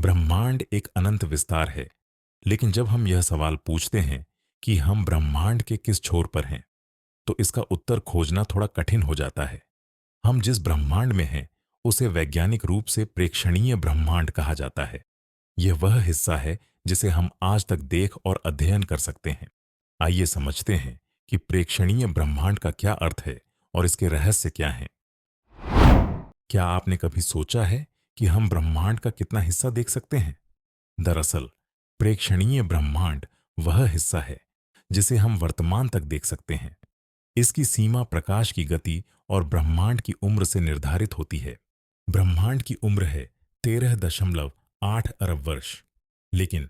ब्रह्मांड एक अनंत विस्तार है, लेकिन जब हम यह सवाल पूछते हैं कि हम ब्रह्मांड के किस छोर पर हैं, तो इसका उत्तर खोजना थोड़ा कठिन हो जाता है। हम जिस ब्रह्मांड में हैं, उसे वैज्ञानिक रूप से प्रेक्षणीय ब्रह्मांड कहा जाता है। यह वह हिस्सा है जिसे हम आज तक देख और अध्ययन कर सकते हैं। आइए समझते हैं कि प्रेक्षणीय ब्रह्मांड का क्या अर्थ है और इसके रहस्य क्या हैं। क्या आपने कभी सोचा है कि हम ब्रह्मांड का कितना हिस्सा देख सकते हैं? दरअसल, प्रेक्षणीय ब्रह्मांड वह हिस्सा है जिसे हम वर्तमान तक देख सकते हैं। इसकी सीमा प्रकाश की गति और ब्रह्मांड की उम्र से निर्धारित होती है। ब्रह्मांड की उम्र है 13.8 अरब वर्ष। लेकिन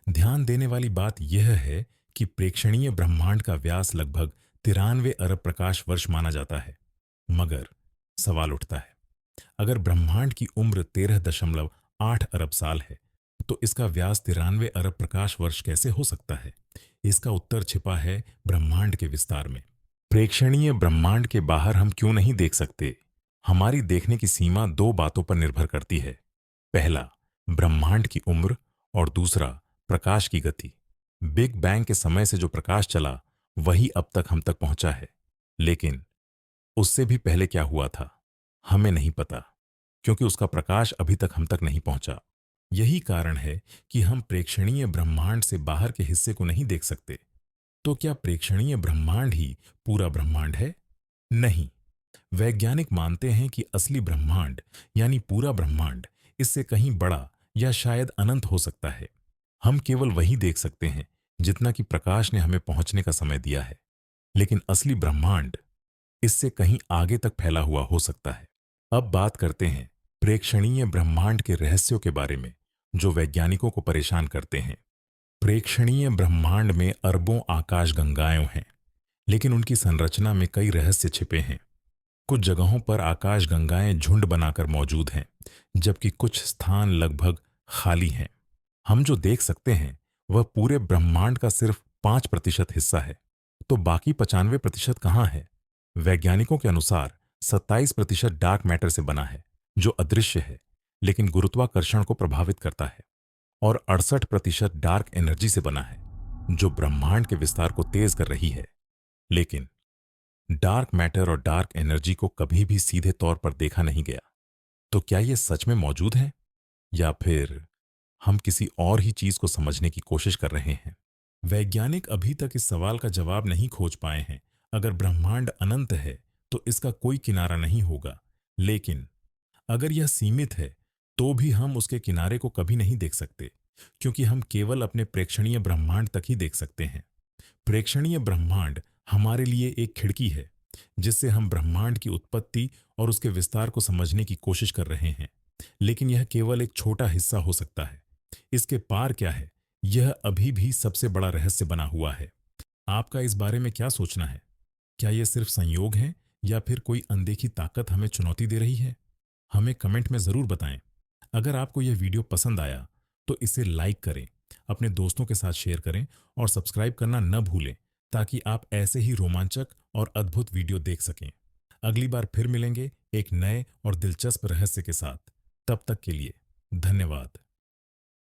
ध्यान देने वाली बात यह है कि प्रेक्षणीय ब्रह्मांड का व्यास लगभग 93 अरब प्रकाश वर्ष माना जाता है। मगर सवाल उठता है, अगर ब्रह्मांड की उम्र 13.8 अरब साल है, तो इसका व्यास 93 अरब प्रकाश वर्ष कैसे हो सकता है? इसका उत्तर छिपा है ब्रह्मांड के विस्तार में। प्रेक्षणीय ब्रह्मांड के बाहर हम क्यों नहीं देख सकते? हमारी देखने की सीमा दो बातों पर निर्भर करती है। पहला, ब्रह्मांड की उम्र, और दूसरा, प्रकाश की गति। बिग बैंग के समय से जो प्रकाश चला, वही अब तक हम तक पहुंचा है। लेकिन उससे भी पहले क्या हुआ था, हमें नहीं पता, क्योंकि उसका प्रकाश अभी तक हम तक नहीं पहुंचा। यही कारण है कि हम प्रेक्षणीय ब्रह्मांड से बाहर के हिस्से को नहीं देख सकते। तो क्या प्रेक्षणीय ब्रह्मांड ही पूरा ब्रह्मांड है? नहीं। वैज्ञानिक मानते हैं कि असली ब्रह्मांड, यानी पूरा ब्रह्मांड, इससे कहीं बड़ा या शायद अनंत हो सकता है। हम केवल वही देख सकते हैं जितना कि प्रकाश ने हमें पहुंचने का समय दिया है। लेकिन असली ब्रह्मांड इससे कहीं आगे तक फैला हुआ हो सकता है। अब बात करते हैं प्रेक्षणीय ब्रह्मांड के रहस्यों के बारे में, जो वैज्ञानिकों को परेशान करते हैं। प्रेक्षणीय ब्रह्मांड में अरबों आकाशगंगाएं हैं, लेकिन उनकी संरचना में कई रहस्य छिपे हैं। कुछ जगहों पर आकाशगंगाएं झुंड बनाकर मौजूद हैं, जबकि कुछ स्थान लगभग खाली हैं। हम जो देख सकते हैं वह पूरे ब्रह्मांड का सिर्फ 5% हिस्सा है। तो बाकी 95% कहाँ है? वैज्ञानिकों के अनुसार 27% डार्क मैटर से बना है, जो अदृश्य है लेकिन गुरुत्वाकर्षण को प्रभावित करता है, और 68% डार्क एनर्जी से बना है, जो ब्रह्मांड के विस्तार को तेज कर रही है। लेकिन डार्क मैटर और डार्क एनर्जी को कभी भी सीधे तौर पर देखा नहीं गया। तो क्या ये सच में मौजूद है, या फिर हम किसी और ही चीज को समझने की कोशिश कर रहे हैं? वैज्ञानिक अभी तक इस सवाल का जवाब नहीं खोज पाए हैं। अगर ब्रह्मांड अनंत है तो इसका कोई किनारा नहीं होगा, लेकिन अगर यह सीमित है तो भी हम उसके किनारे को कभी नहीं देख सकते, क्योंकि हम केवल अपने प्रेक्षणीय ब्रह्मांड तक ही देख सकते हैं। प्रेक्षणीय ब्रह्मांड हमारे लिए एक खिड़की है, जिससे हम ब्रह्मांड की उत्पत्ति और उसके विस्तार को समझने की कोशिश कर रहे हैं। लेकिन यह केवल एक छोटा हिस्सा हो सकता है। इसके पार क्या है, यह अभी भी सबसे बड़ा रहस्य बना हुआ है। आपका इस बारे में क्या सोचना है? क्या यह सिर्फ संयोग है, या फिर कोई अनदेखी ताकत हमें चुनौती दे रही है? हमें कमेंट में जरूर बताएं। अगर आपको यह वीडियो पसंद आया तो इसे लाइक करें, अपने दोस्तों के साथ शेयर करें और सब्सक्राइब करना न भूलें, ताकि आप ऐसे ही रोमांचक और अद्भुत वीडियो देख सकें। अगली बार फिर मिलेंगे एक नए और दिलचस्प रहस्य के साथ। तब तक के लिए धन्यवाद।